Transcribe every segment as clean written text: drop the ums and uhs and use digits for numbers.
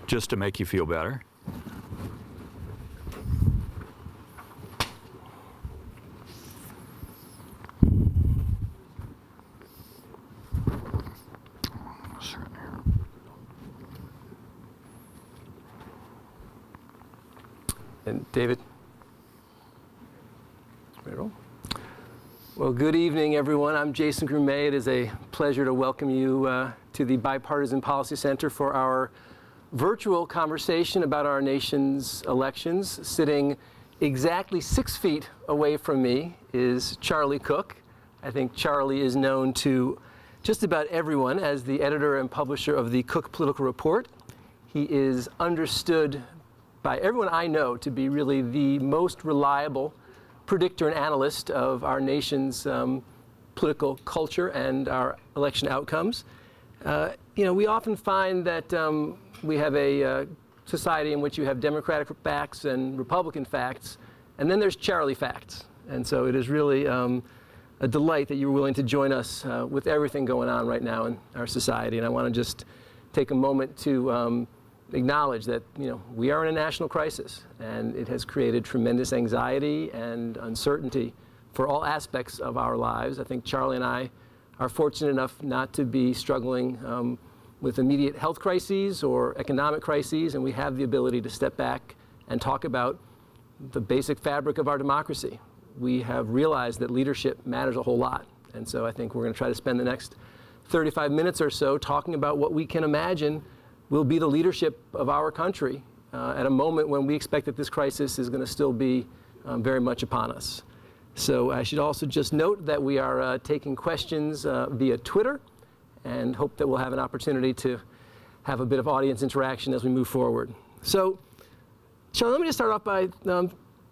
just to make you feel better. And David? Well, good evening, everyone. I'm Jason Grumet. It is a pleasure to welcome you to the Bipartisan Policy Center for our virtual conversation about our nation's elections. Sitting exactly 6 feet away from me is Charlie Cook. I think Charlie is known to just about everyone as the editor and publisher of the Cook Political Report. He is understood by everyone I know to be really the most reliable predictor and analyst of our nation's political culture and our election outcomes. We often find that we have a society in which you have Democratic facts and Republican facts, and then there's Charlie facts. And so it is really a delight that you were willing to join us with everything going on right now in our society. And I want to just take a moment to acknowledge that we are in a national crisis, and it has created tremendous anxiety and uncertainty for all aspects of our lives. I think Charlie and I are fortunate enough not to be struggling with immediate health crises or economic crises, and we have the ability to step back and talk about the basic fabric of our democracy. We have realized that leadership matters a whole lot, and so I think we're going to try to spend the next 35 minutes or so talking about what we can imagine will be the leadership of our country at a moment when we expect that this crisis is going to still be very much upon us. So I should also just note that we are taking questions via Twitter, and hope that we'll have an opportunity to have a bit of audience interaction as we move forward. So, Charlie, let me just start off by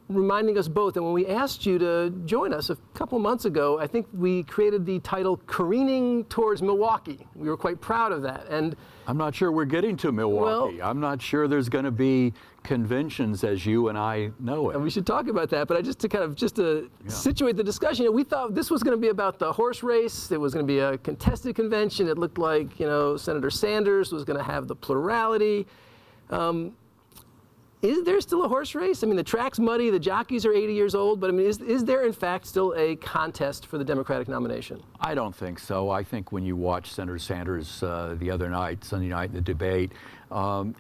reminding us both that when we asked you to join us a couple months ago, I think we created the title Careening towards Milwaukee. We were quite proud of that. And I'm not sure we're getting to Milwaukee. Well, I'm not sure there's going to be conventions as you and I know it. And we should talk about that, but to situate the discussion, we thought this was going to be about the horse race. It was going to be a contested convention. It looked like, Senator Sanders was going to have the plurality. Is there still a horse race? I mean, the track's muddy, the jockeys are 80 years old, but I mean, is there in fact still a contest for the Democratic nomination? I don't think so. I think when you watch Senator Sanders the other night, Sunday night in the debate,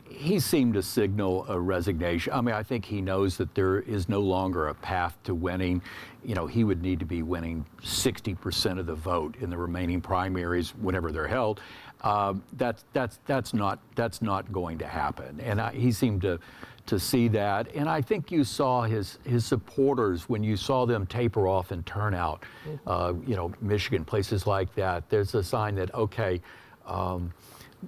he seemed to signal a resignation. I mean, I think he knows that there is no longer a path to winning. He would need to be winning 60% of the vote in the remaining primaries whenever they're held. That's not going to happen. And he seemed to see that. And I think you saw his supporters, when you saw them taper off and turn out, Michigan, places like that, there's a sign that, okay,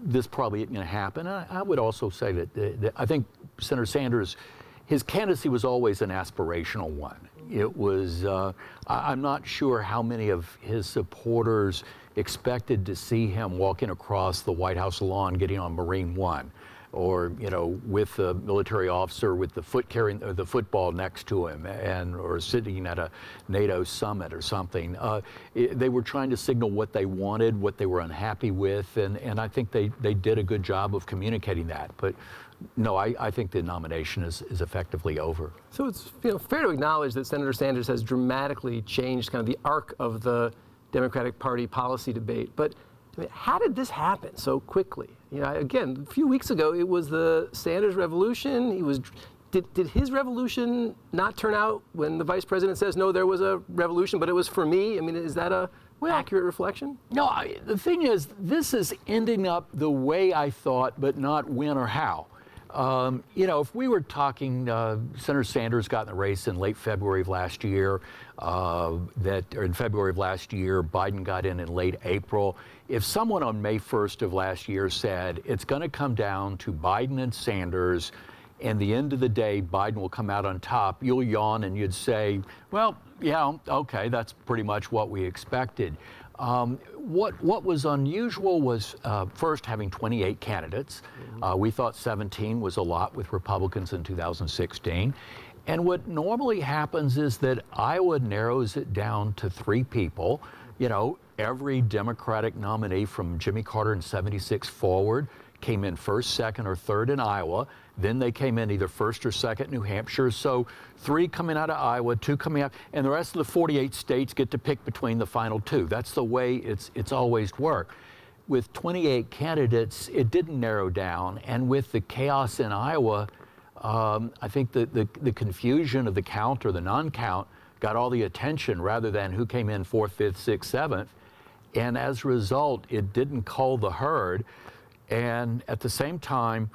this probably isn't going to happen. And I would also say that I think Senator Sanders, his candidacy was always an aspirational one. It was, I'm not sure how many of his supporters expected to see him walking across the White House lawn getting on Marine One, or with a military officer with the football next to him, or sitting at a NATO summit or something. They were trying to signal what they wanted, what they were unhappy with, and I think they did a good job of communicating that. But no, I think the nomination is effectively over. So it's fair to acknowledge that Senator Sanders has dramatically changed kind of the arc of the Democratic Party policy debate. But I mean, how did this happen so quickly? Again, a few weeks ago, it was the Sanders revolution. Did his revolution not turn out when the vice president says, no, there was a revolution, but it was for me? I mean, is that a accurate reflection? No, the thing is, this is ending up the way I thought, but not when or how. If we were talking, Senator Sanders got in the race in late February of last year, or in February of last year, Biden got in late April. If someone on May 1st of last year said it's going to come down to Biden and Sanders, and the end of the day, Biden will come out on top, you'll yawn and you'd say, well, yeah, okay, that's pretty much what we expected. What was unusual was first having 28 candidates. We thought 17 was a lot with Republicans in 2016. And what normally happens is that Iowa narrows it down to 3 people. Every Democratic nominee from Jimmy Carter in '76 forward came in first, second, or third in Iowa. Then they came in either first or second in New Hampshire. So 3 coming out of Iowa, 2 coming out, and the rest of the 48 states get to pick between the final 2. That's the way it's always worked. With 28 candidates, it didn't narrow down, and with the chaos in Iowa, I think the confusion of the count or the non-count got all the attention rather than who came in 4th, 5th, 6th, 7th. And as a result, it didn't cull the herd. And at the same time,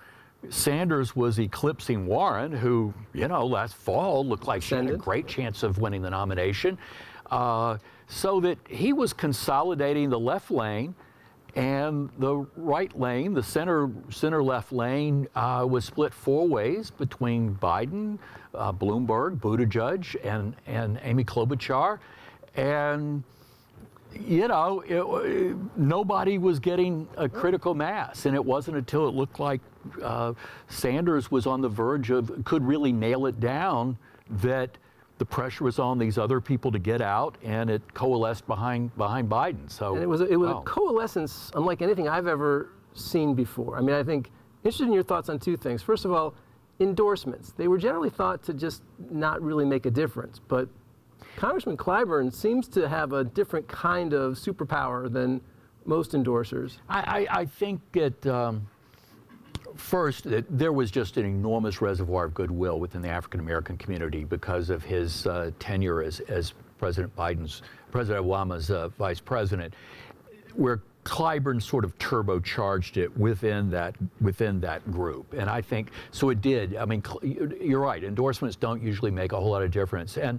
Sanders was eclipsing Warren, who, last fall looked like she had a great chance of winning the nomination. So that he was consolidating the left lane. And the right lane, the center-left lane, was split 4 ways between Biden, Bloomberg, Buttigieg, and Amy Klobuchar. And, nobody was getting a critical mass. And it wasn't until it looked like Sanders was on the verge of, could really nail it down, that the pressure was on these other people to get out, and it coalesced behind Biden. So and it was a coalescence unlike anything I've ever seen before. I mean, I think interested in your thoughts on 2 things. First of all, endorsements. They were generally thought to just not really make a difference, but Congressman Clyburn seems to have a different kind of superpower than most endorsers. I think that. First, there was just an enormous reservoir of goodwill within the African American community because of his tenure as President Obama's vice president, where Clyburn sort of turbocharged it within that group. And I think so. It did. I mean, you're right. Endorsements don't usually make a whole lot of difference. And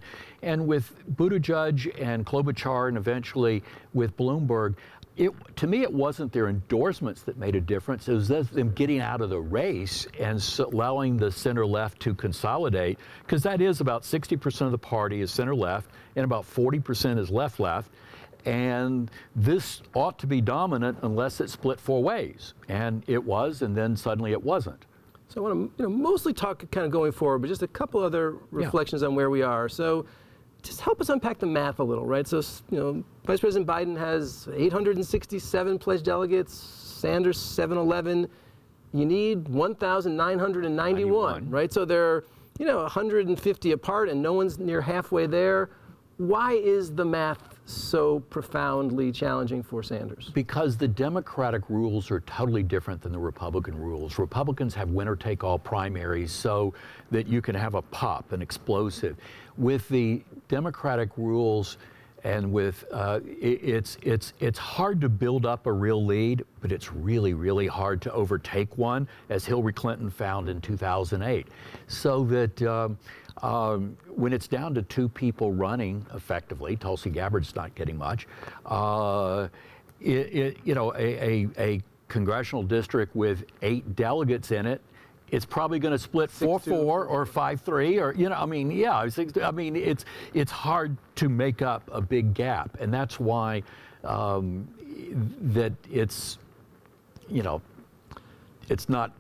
with Buttigieg and Klobuchar, and eventually with Bloomberg, to me, it wasn't their endorsements that made a difference. It was them getting out of the race and allowing the center-left to consolidate, because that is about 60% of the party is center-left, and about 40% is left-left. And this ought to be dominant unless it's split 4 ways. And it was, and then suddenly it wasn't. So I want to mostly talk kind of going forward, but just a couple other reflections on where we are. So just help us unpack the math a little, right? So, Vice President Biden has 867 pledged delegates, Sanders 711. You need 1,991, right? So they're, 150 apart, and no one's near halfway there. Why is the math so profoundly challenging for Sanders? Because the Democratic rules are totally different than the Republican rules. Republicans have winner-take-all primaries so that you can have a pop, an explosive. With the Democratic rules, and with it's hard to build up a real lead, but it's really, really hard to overtake one, as Hillary Clinton found in 2008. So that when it's down to 2 people running effectively, Tulsi Gabbard's not getting much. A congressional district with 8 delegates in it, it's probably going to split 4-4 or 5-3, or it's hard to make up a big gap, and that's why that it's not,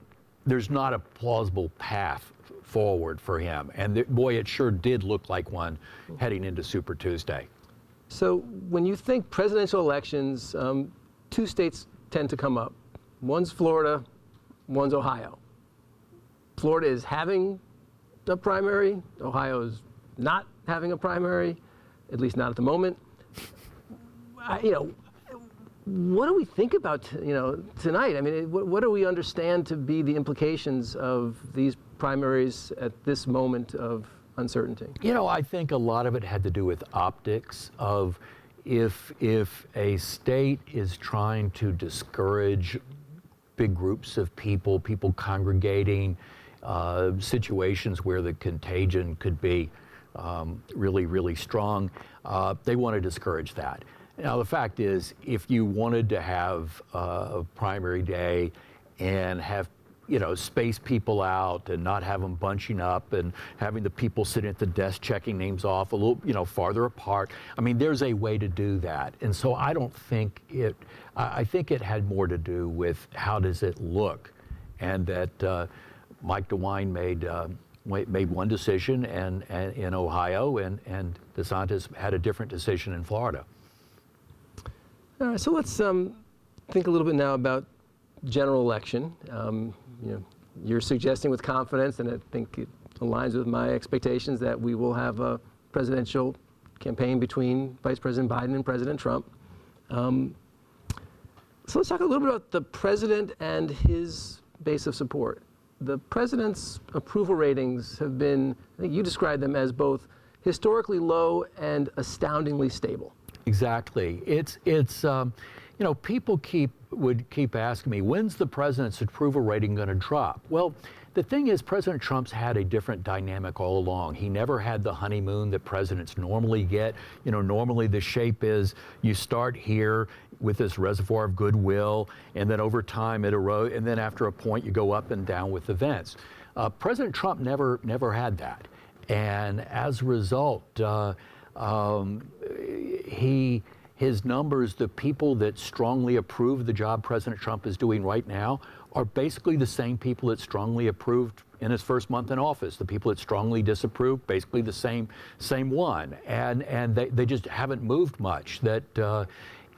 there's not a plausible path forward for him, and boy, it sure did look like one heading into Super Tuesday. So when you think presidential elections, 2 states tend to come up. One's Florida, one's Ohio. Florida is having a primary. Ohio is not having a primary, at least not at the moment. What do we think about tonight? I mean, what do we understand to be the implications of these primaries at this moment of uncertainty? I think a lot of it had to do with optics of if a state is trying to discourage big groups of people congregating, situations where the contagion could be really, really strong, they want to discourage that. Now, the fact is, if you wanted to have a primary day and have, space people out and not have them bunching up and having the people sitting at the desk checking names off a little, farther apart, I mean, there's a way to do that. And so I don't think I think it had more to do with how does it look, and that Mike DeWine made one decision and in Ohio, and DeSantis had a different decision in Florida. All right, so let's think a little bit now about general election. You're suggesting with confidence, and I think it aligns with my expectations, that we will have a presidential campaign between Vice President Biden and President Trump. So let's talk a little bit about the president and his base of support. The president's approval ratings have been, I think you described them as both historically low and astoundingly stable. Exactly. It's people would keep asking me, when's the president's approval rating going to drop? Well, the thing is, President Trump's had a different dynamic all along. He never had the honeymoon that presidents normally get. Normally the shape is you start here with this reservoir of goodwill, and then over time it erodes, and then after a point you go up and down with events. President Trump never had that, and as a result, his numbers, the people that strongly approve the job President Trump is doing right now, are basically the same people that strongly approved in his first month in office. The people that strongly disapproved, basically the same one. And they just haven't moved much. That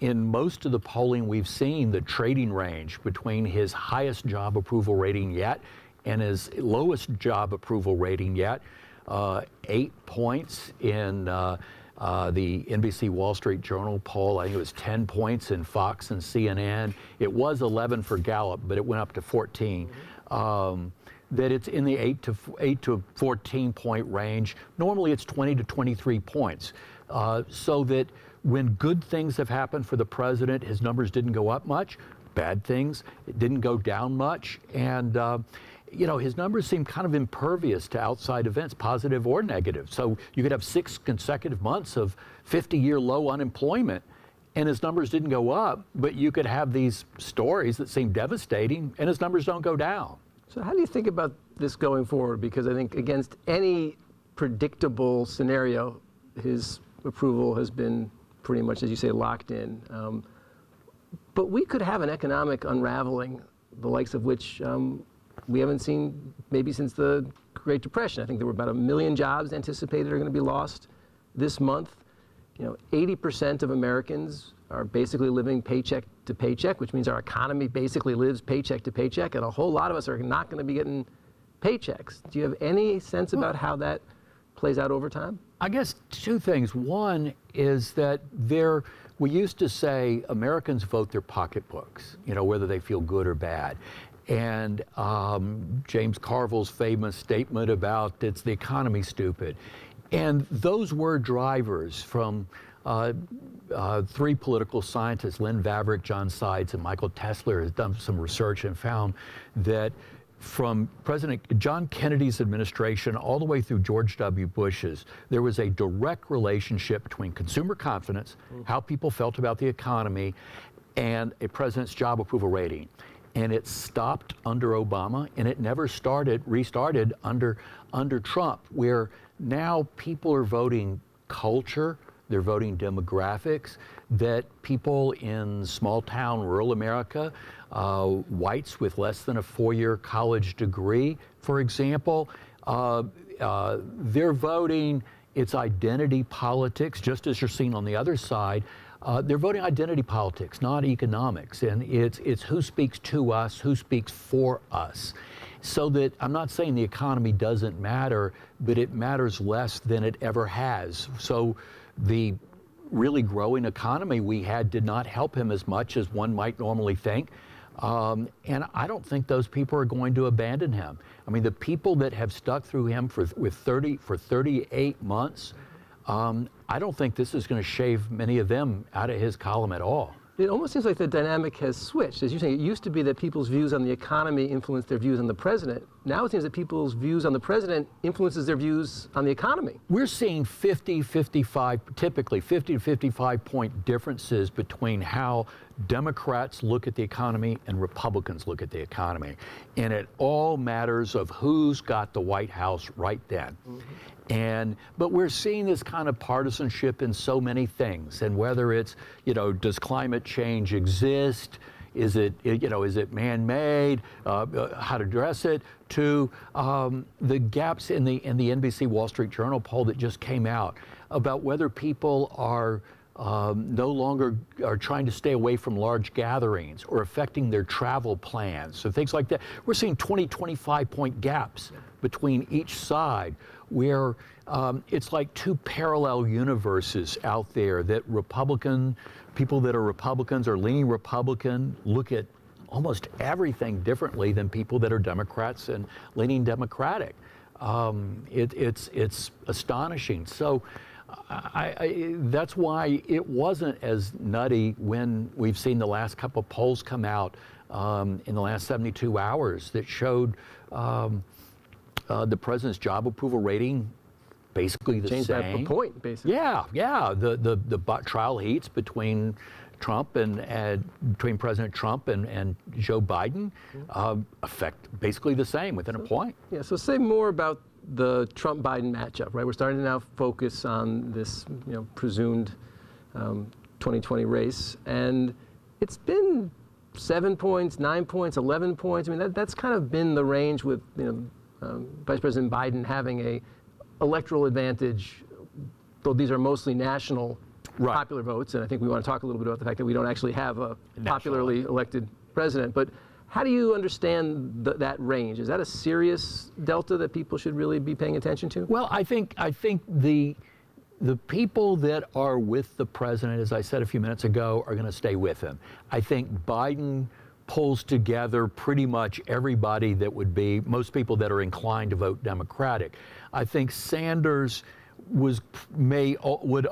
in most of the polling we've seen, the trading range between his highest job approval rating yet and his lowest job approval rating yet, 8 points in the NBC Wall Street Journal poll. I think it was 10 points in Fox and CNN. It was 11 for Gallup, but it went up to 14. That it's in the 8 to 14 point range. Normally it's 20 to 23 points. So that when good things have happened for the president, his numbers didn't go up much. Bad things, it didn't go down much. And his numbers seem kind of impervious to outside events, positive or negative. So you could have 6 consecutive months of 50-year low unemployment, and his numbers didn't go up, but you could have these stories that seem devastating, and his numbers don't go down. So how do you think about this going forward? Because I think against any predictable scenario, his approval has been pretty much, as you say, locked in. But we could have an economic unraveling, the likes of which we haven't seen maybe since the Great Depression. I think there were about 1 million jobs anticipated are going to be lost this month. 80% of Americans are basically living paycheck to paycheck, which means our economy basically lives paycheck to paycheck, and a whole lot of us are not going to be getting paychecks. Do you have any sense about how that plays out over time? I guess 2 things. One is that we used to say Americans vote their pocketbooks, whether they feel good or bad. And James Carville's famous statement about it's the economy, stupid. And those were drivers from 3 political scientists, Lynn Vavreck, John Sides, and Michael Tesler, has done some research and found that from President John Kennedy's administration all the way through George W. Bush's, there was a direct relationship between consumer confidence, how people felt about the economy, and a president's job approval rating. And it stopped under Obama, and it never restarted under Trump, where now people are voting culture, they're voting demographics, that people in small town rural America, whites with less than a 4-year college degree, for example, they're voting, it's identity politics, just as you're seeing on the other side. They're voting identity politics, not economics, and it's who speaks to us, who speaks for us. So that I'm not saying the economy doesn't matter, but it matters less than it ever has. So the really growing economy we had did not help him as much as one might normally think. And I don't think those people are going to abandon him. I mean, the people that have stuck through him for 38 months, I don't think this is going to shave many of them out of his column at all. It almost seems like the dynamic has switched. As you're saying, it used to be that people's views on the economy influenced their views on the president. Now it seems that people's views on the president influences their views on the economy. We're seeing typically 50 to 55 point differences between how Democrats look at the economy and Republicans look at the economy. And it all matters of who's got the White House right then. But we're seeing this kind of partisanship in so many things, and whether it's, does climate change exist? Is it man-made? How to address it? To the gaps in the NBC Wall Street Journal poll that just came out about whether people are no longer are trying to stay away from large gatherings or affecting their travel plans. So things like that. We're seeing 20, 25-point gaps between each side, where it's like two parallel universes out there, that people that are Republicans or leaning Republican look at almost everything differently than people that are Democrats and leaning Democratic. It's astonishing. So that's why it wasn't as nutty when we've seen the last couple of polls come out in the last 72 hours that showed the president's job approval rating basically the Changed same. by a point, basically. Yeah. The trial heats between between President Trump and Joe Biden affect basically the same within a point. Yeah. So say more about the Trump-Biden matchup, right? We're starting to now focus on this, presumed 2020 race, and it's been 7 points, 9 points, 11 points. I mean, that's kind of been the range with Vice President Biden having a electoral advantage, though these are mostly national popular votes, and I think we want to talk a little bit about the fact that we don't actually have a popularly elected president. But how do you understand that range? Is that a serious delta that people should really be paying attention to? Well, I think the people that are with the president, as I said a few minutes ago, are going to stay with him. I think Biden pulls together pretty much everybody that would be, most people that are inclined to vote Democratic. I think Sanders would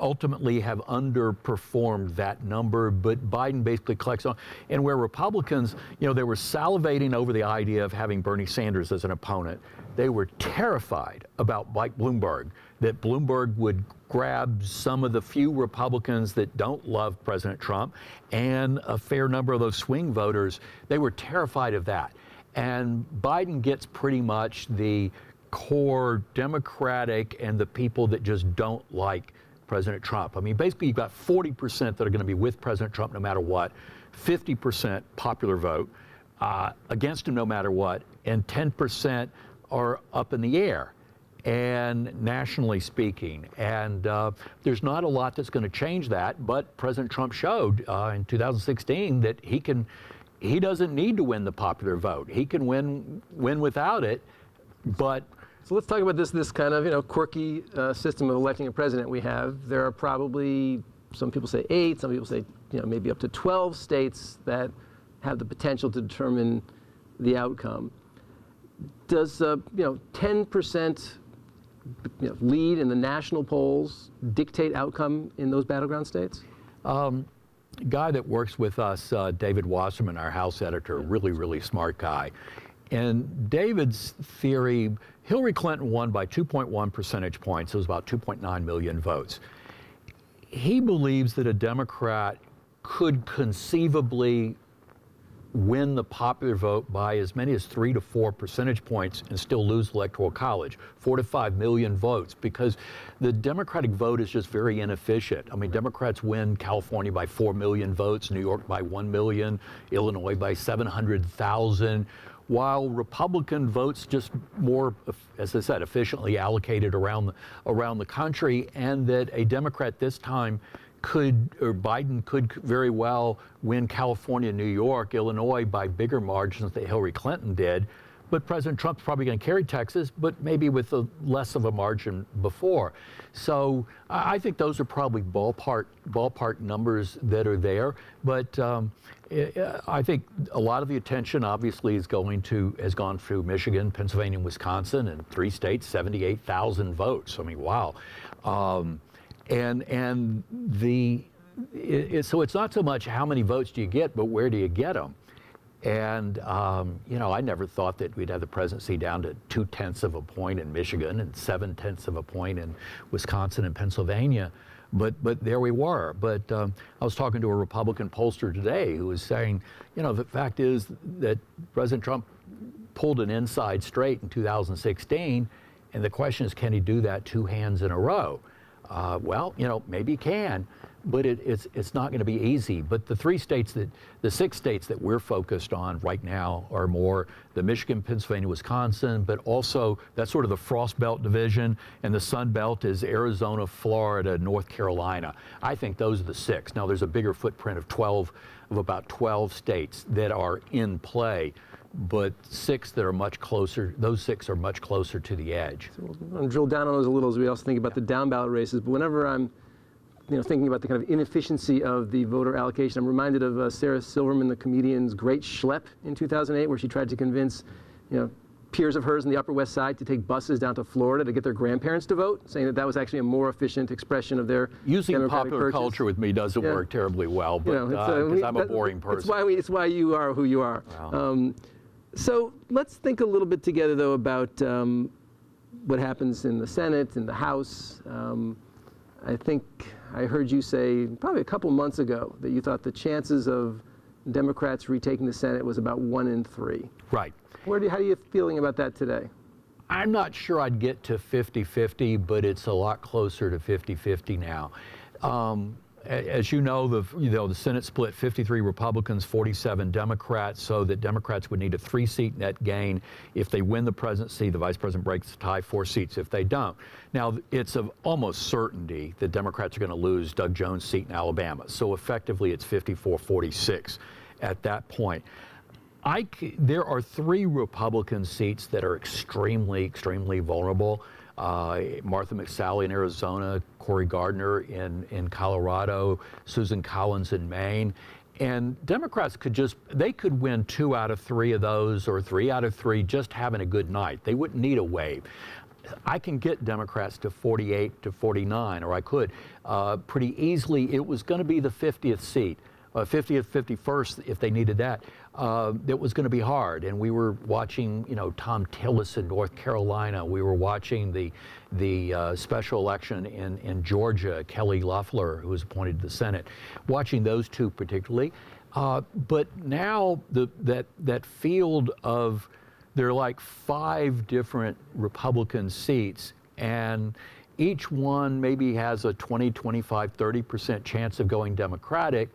ultimately have underperformed that number, but Biden basically collects on. And where Republicans, they were salivating over the idea of having Bernie Sanders as an opponent, they were terrified about Mike Bloomberg, that Bloomberg would grab some of the few Republicans that don't love President Trump and a fair number of those swing voters. They were terrified of that. And Biden gets pretty much the core Democratic and the people that just don't like President Trump. I mean, basically you've got 40% that are going to be with President Trump no matter what, 50% popular vote against him no matter what, and 10% are up in the air, and nationally speaking. And there's not a lot that's going to change that, but President Trump showed in 2016 that he doesn't need to win the popular vote. He can win without it, but so let's talk about this kind of quirky system of electing a president we have. There are probably, some people say 8, some people say maybe up to 12 states that have the potential to determine the outcome. Does 10% lead in the national polls dictate outcome in those battleground states? Guy that works with us, David Wasserman, our House editor, really smart guy. And David's theory, Hillary Clinton won by 2.1 percentage points. It was about 2.9 million votes. He believes that a Democrat could conceivably win the popular vote by as many as 3 to 4 percentage points and still lose the Electoral College, 4 to 5 million votes, because the Democratic vote is just very inefficient. I mean, Democrats win California by 4 million votes, New York by 1 million, Illinois by 700,000, while Republican votes just more, as I said, efficiently allocated around the country, and that a Democrat this time Biden could very well win California, New York, Illinois by bigger margins than Hillary Clinton did. But President Trump's probably going to carry Texas, but maybe with less of a margin before. So I think those are probably ballpark numbers that are there. But I think a lot of the attention obviously has gone through Michigan, Pennsylvania, and Wisconsin, and 3 states, 78,000 votes. I mean, wow. So it's not so much how many votes do you get, but where do you get them? And, I never thought that we'd have the presidency down to 0.2 of a point in Michigan and 0.7 of a point in Wisconsin and Pennsylvania. But there we were. But I was talking to a Republican pollster today who was saying, the fact is that President Trump pulled an inside straight in 2016. And the question is, can he do that 2 hands in a row? Well, maybe he can. but it's not going to be easy. But the six states that we're focused on right now are more the Michigan, Pennsylvania, Wisconsin, but also that's sort of the Frost Belt division, and the Sun Belt is Arizona, Florida, North Carolina. I think those are the six. Now there's a bigger footprint of about 12 states that are in play, but six that are much closer. Those six are much closer to the edge. So we'll drill down on those a little as we also think about the down ballot races. But whenever I'm thinking about the kind of inefficiency of the voter allocation, I'm reminded of Sarah Silverman, the comedian's great schlep in 2008, where she tried to convince, peers of hers in the Upper West Side to take buses down to Florida to get their grandparents to vote, saying that was actually a more efficient expression of their using democratic popular purchase. Culture with me doesn't work terribly well, but because I'm a boring person. It's why you are who you are. Wow. So let's think a little bit together, though, about what happens in the Senate, in the House. I think I heard you say probably a couple months ago that you thought the chances of Democrats retaking the Senate was about 1 in 3. Right. How are you feeling about that today? I'm not sure I'd get to 50-50, but it's a lot closer to 50-50 now. As you know, the Senate split 53 Republicans, 47 Democrats, so that Democrats would need a 3-seat net gain. If they win the presidency, the vice president breaks the tie, 4 seats if they don't. Now, it's of almost certainty that Democrats are going to lose Doug Jones' seat in Alabama. So effectively, it's 54-46 at that point. There are 3 Republican seats that are extremely, extremely vulnerable. Martha McSally in Arizona, Cory Gardner in Colorado, Susan Collins in Maine. And Democrats could win 2 out of 3 of those, or 3 out of 3 just having a good night. They wouldn't need a wave. I can get Democrats to 48 to 49, or I could pretty easily. It was going to be the 50th seat. 50th, 51st, if they needed that. It was going to be hard. And we were watching, Tom Tillis in North Carolina. We were watching the special election in Georgia, Kelly Loeffler, who was appointed to the Senate. Watching those two particularly. But now that field of, there are like 5 different Republican seats, and each one maybe has a 20, 25, 30% chance of going Democratic.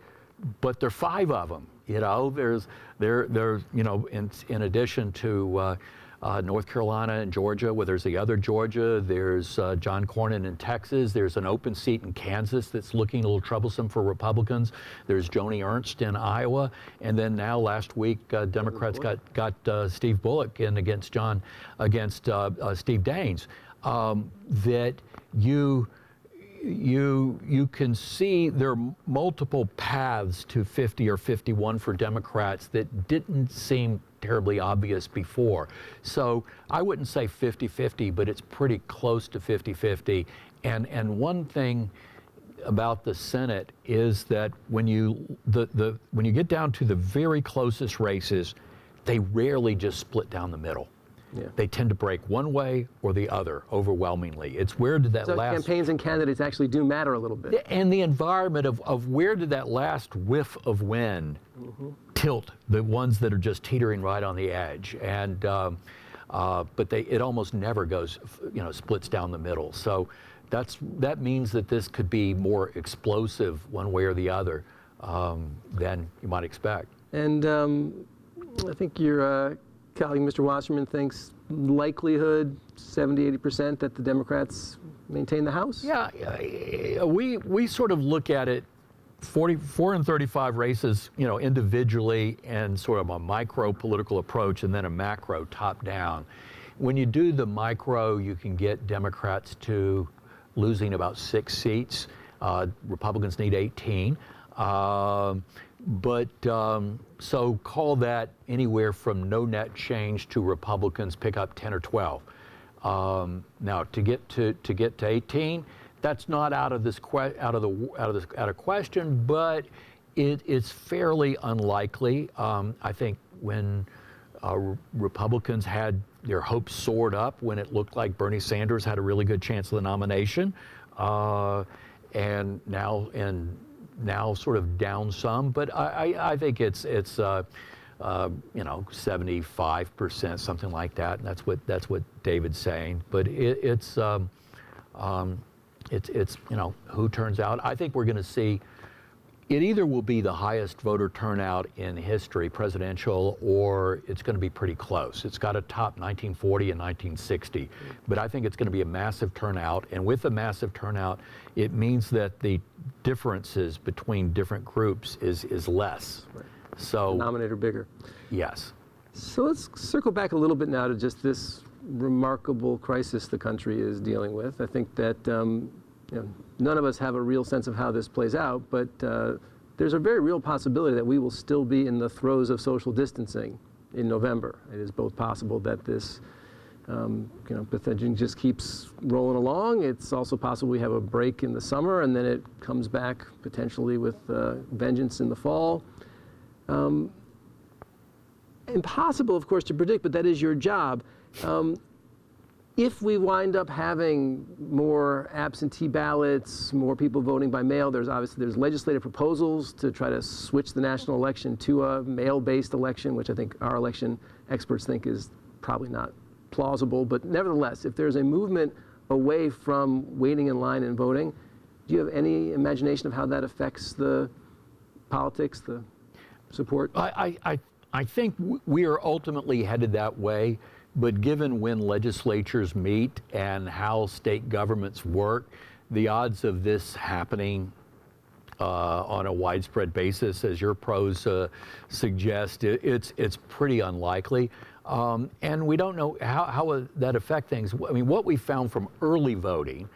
But there are 5 of them. There's in addition to North Carolina and Georgia, where there's the other Georgia. There's John Cornyn in Texas. There's an open seat in Kansas that's looking a little troublesome for Republicans. There's Joni Ernst in Iowa, and then now last week Democrats got Steve Bullock in against Steve Daines. That you can see there are multiple paths to 50 or 51 for Democrats that didn't seem terribly obvious before. So I wouldn't say 50-50, but it's pretty close to 50-50. And one thing about the Senate is that when you get down to the very closest races, they rarely just split down the middle. Yeah. They tend to break one way or the other overwhelmingly. It's where did that last... campaigns and candidates actually do matter a little bit. And the environment of where did that last whiff of wind tilt the ones that are just teetering right on the edge. And but it almost never goes, splits down the middle. So that means that this could be more explosive one way or the other than you might expect. And I think your colleague, Mr. Wasserman, thinks likelihood 70-80% that the Democrats maintain the House? Yeah, we sort of look at it 44 and 35 races, individually, and sort of a micro political approach, and then a macro top down. When you do the micro, you can get Democrats to losing about 6 seats. Republicans need 18. So call that anywhere from no net change to Republicans pick up 10 or 12. Now to get to 18, that's not out of question, but it's fairly unlikely. I think when Republicans had their hopes soared up when it looked like Bernie Sanders had a really good chance of the nomination, and now sort of down some, but I think it's 75%, something like that, and that's what David's saying. But it's who turns out. I think we're going to see. It either will be the highest voter turnout in history, presidential, or it's going to be pretty close. It's got to top 1940 and 1960. But I think it's going to be a massive turnout. And with a massive turnout, it means that the differences between different groups is less. Right. So, denominator bigger. Yes. So let's circle back a little bit now to just this remarkable crisis the country is dealing with. I think that none of us have a real sense of how this plays out, but there's a very real possibility that we will still be in the throes of social distancing in November. It is both possible that this pathogen just keeps rolling along. It's also possible we have a break in the summer and then it comes back potentially with vengeance in the fall. Impossible, of course, to predict, but that is your job. If we wind up having more absentee ballots, more people voting by mail, there's legislative proposals to try to switch the national election to a mail-based election, which I think our election experts think is probably not plausible. But nevertheless, if there's a movement away from waiting in line and voting, do you have any imagination of how that affects the politics, the support? I think we are ultimately headed that way. But given when legislatures meet and how state governments work, the odds of this happening on a widespread basis, as your pros suggest, it's pretty unlikely. And we don't know how that affect things. I mean, what we found from early voting,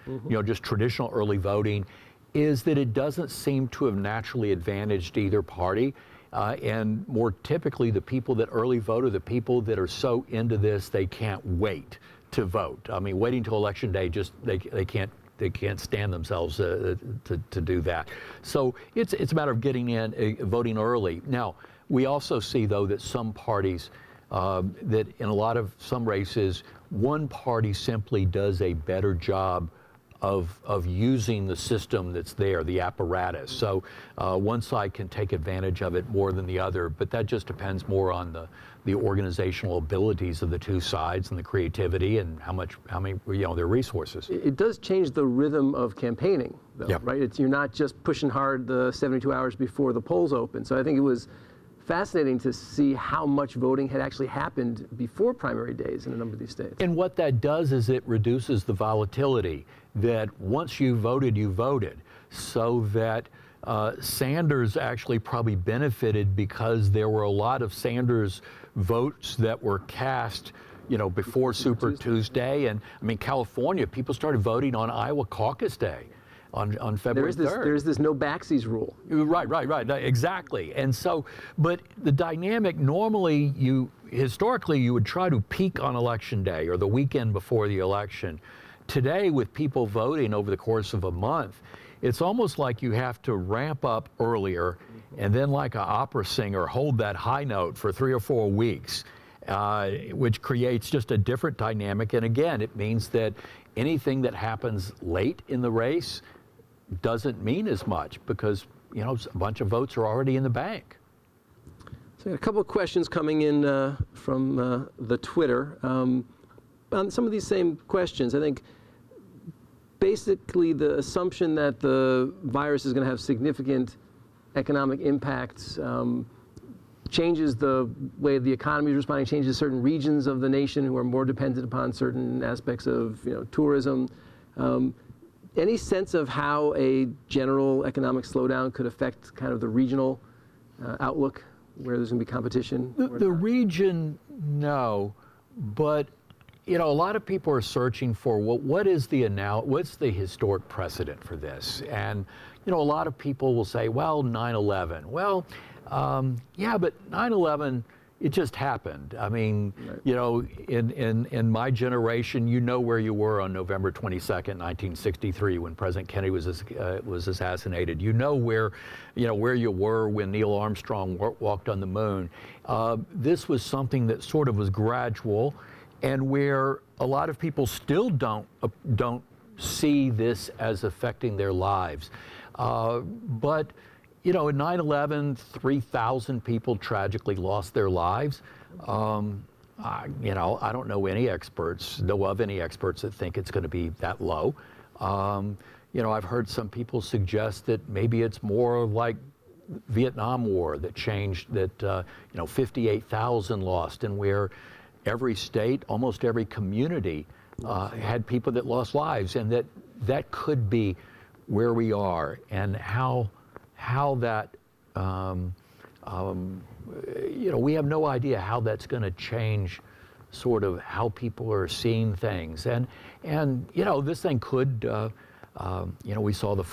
just traditional early voting, is that it doesn't seem to have naturally advantaged either party. And more typically, the people that early vote are the people that are so into this they can't wait to vote. I mean, waiting till election day, they can't stand themselves to do that. So it's a matter of getting in, voting early. Now, we also see though that some parties, that in some races, one party simply does a better job of using the system that's there, the apparatus. So one side can take advantage of it more than the other, but that just depends more on the organizational abilities of the two sides and the creativity and how many their resources. It does change the rhythm of campaigning, though, Yep. right? You're not just pushing hard the 72 hours before the polls open. So I think it was fascinating to see how much voting had actually happened before primary days in a number of these states. And what that does is it reduces the volatility, that once you voted, so that Sanders actually probably benefited because there were a lot of Sanders votes that were cast before Super Tuesday. And I mean, California, people started voting on Iowa Caucus Day. On February 3rd. There's this no backsies rule. Right, exactly. And so, but the dynamic, normally historically you would try to peak on election day or the weekend before the election. Today, with people voting over the course of a month, it's almost like you have to ramp up earlier and then like an opera singer hold that high note for 3 or 4 weeks, which creates just a different dynamic. And again, it means that anything that happens late in the race doesn't mean as much because a bunch of votes are already in the bank. So I got a couple of questions coming in from the Twitter on some of these same questions. I think basically the assumption that the virus is going to have significant economic impacts changes the way the economy is responding, changes certain regions of the nation who are more dependent upon certain aspects of tourism. Any sense of how a general economic slowdown could affect kind of the regional outlook where there's going to be competition? The region, no, but a lot of people are searching for what's the historic precedent for this? And a lot of people will say, well, 9/11. Well, yeah, but 9/11. It just happened. I mean, right. In my generation, where you were on November 22nd, 1963, when President Kennedy was assassinated. Where you were when Neil Armstrong walked on the moon. This was something that sort of was gradual, and where a lot of people still don't see this as affecting their lives. But in 9/11, 3,000 people tragically lost their lives. I don't know of any experts that think it's going to be that low. I've heard some people suggest that maybe it's more like Vietnam War that changed, that 58,000 lost, and where every state, almost every community had people that lost lives, and that could be where we are, and how that we have no idea how that's going to change sort of how people are seeing things, and this thing could we saw the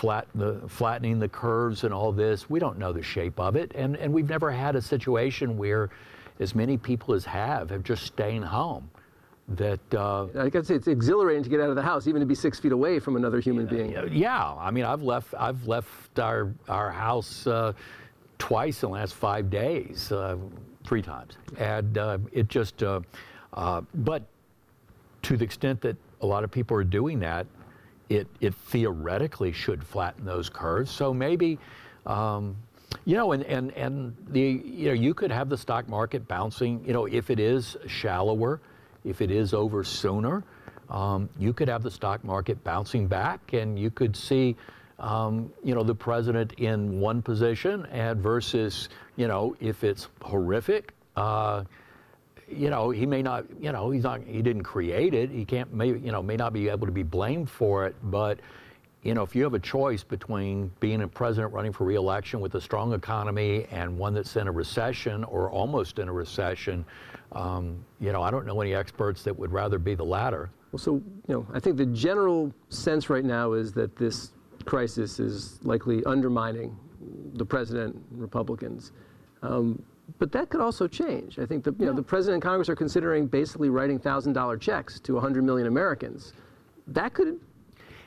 flattening the curves and all this. We don't know the shape of it, and we've never had a situation where as many people as have just staying home. That I gotta say, it's exhilarating to get out of the house, even to be 6 feet away from another human being. Yeah, I mean, I've left our house twice in the last 5 days, 3 times, and it just. But to the extent that a lot of people are doing that, it theoretically should flatten those curves. So maybe. You could have the stock market bouncing, if it is shallower, if it is over sooner, you could have the stock market bouncing back, and you could see, the president in one position versus, if it's horrific, he may not, he didn't create it. He may not be able to be blamed for it, but if you have a choice between being a president running for re-election with a strong economy and one that's in a recession or almost in a recession, I don't know any experts that would rather be the latter. Well, so, I think the general sense right now is that this crisis is likely undermining the president and Republicans. But that could also change. I think the president and Congress are considering basically writing $1,000 checks to 100 million Americans. That could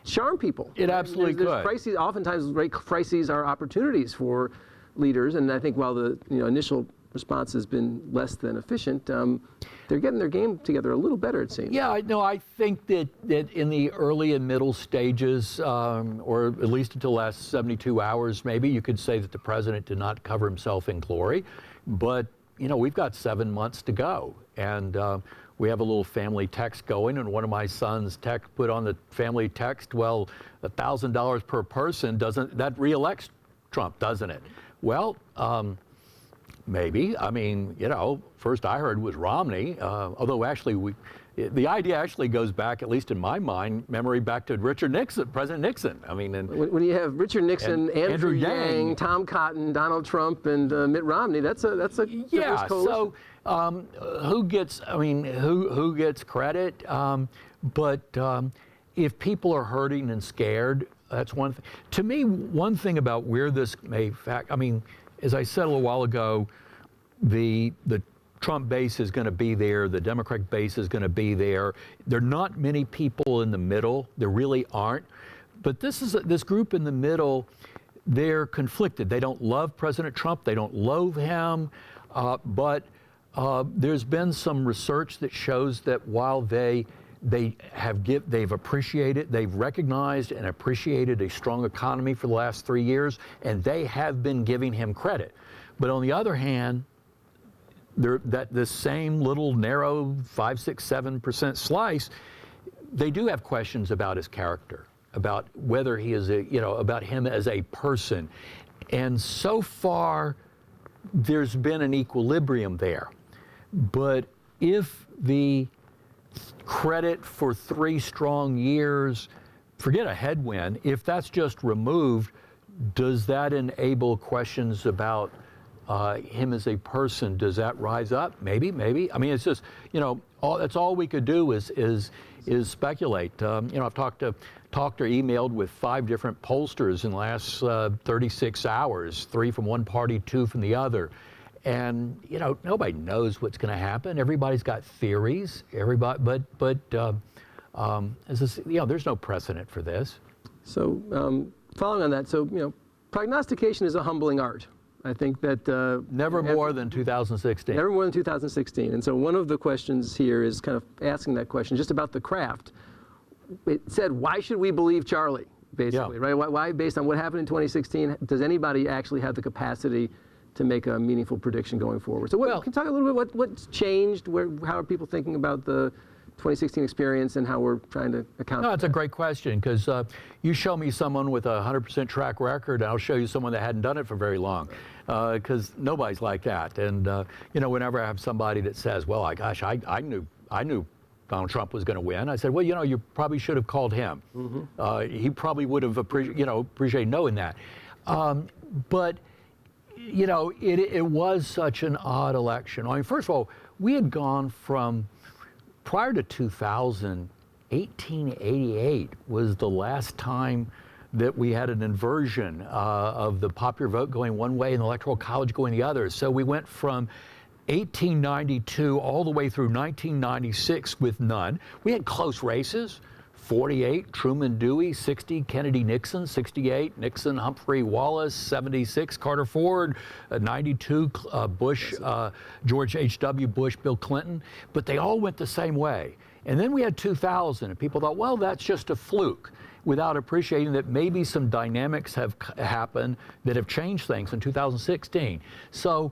charm people. It absolutely could. Crises, oftentimes, crises are opportunities for leaders, and I think while the initial response has been less than efficient, they're getting their game together a little better, it seems. Yeah, I think that in the early and middle stages, or at least until the last 72 hours, maybe you could say that the president did not cover himself in glory, but we've got 7 months to go, and we have a little family text going, and one of my sons put on the family text, well, $1,000 per person that reelects Trump, doesn't it? Well, maybe. I mean, first I heard was Romney, although actually the idea actually goes back, at least in my memory, back to President Nixon. I mean, when you have Richard Nixon, Andrew Yang, Tom Cotton, Donald Trump, and Mitt Romney, that's a yeah. coalition. So who gets credit? But if people are hurting and scared, that's one thing. To me, one thing about where this as I said a little while ago, the Trump base is going to be there, the Democratic base is going to be there. There are not many people in the middle. There really aren't. But this group in the middle, they're conflicted. They don't love President Trump. They don't loathe him. But there's been some research that shows that while they've appreciated, they've recognized and appreciated a strong economy for the last 3 years, and they have been giving him credit. But on the other hand, this same little narrow 5, 6, 7% slice, they do have questions about his character, about whether he is about him as a person. And so far, there's been an equilibrium there. But if the credit for 3 strong years, forget a headwind, if that's just removed, does that enable questions about him as a person? Does that rise up? Maybe. I mean, it's just, that's all we could do is speculate. I've talked or emailed with 5 different pollsters in the last 36 hours, 3 from one party, 2 from the other. And, nobody knows what's going to happen. Everybody's got theories, but there's no precedent for this. So following on that, prognostication is a humbling art. I think that never more than 2016. Never more than 2016. And so one of the questions here is kind of asking that question just about the craft. It said, why should we believe Charlie, basically, right? Why, based on what happened in 2016, does anybody actually have the capacity to make a meaningful prediction going forward? So can you talk a little bit what's changed? How are people thinking about the 2016 experience and how we're trying to account No, for it's a great question, because you show me someone with a 100% track record, and I'll show you someone that hadn't done it for very long, because nobody's like that. And you know, whenever I have somebody that says, well, gosh, I knew Donald Trump was going to win, I said, well, you know, you probably should have called him. He probably would have appreciated knowing that. But you know, it was such an odd election. I mean, first of all, we had gone from, prior to 2000, 1888 was the last time that we had an inversion of the popular vote going one way and the Electoral College going the other. So we went from 1892 all the way through 1996 with none. We had close races. 48, Truman Dewey, 60, Kennedy Nixon, 68, Nixon Humphrey Wallace, 76, Carter Ford, 92, Bush, George H.W. Bush, Bill Clinton, but they all went the same way. And then we had 2000, and people thought, well, that's just a fluke, without appreciating that maybe some dynamics have happened that have changed things in 2016. So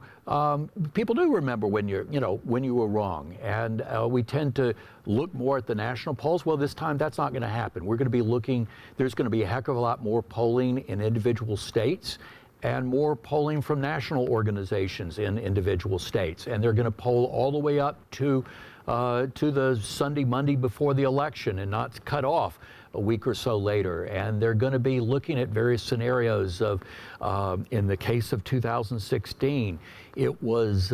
people do remember when you were wrong, and we tend to look more at the national polls. Well, this time that's not going to happen. We're going to be looking. There's going to be a heck of a lot more polling in individual states, and more polling from national organizations in individual states, and they're going to poll all the way up to the Sunday, Monday before the election, and not cut off a week or so later. And they're going to be looking at various scenarios of, in the case of 2016, it was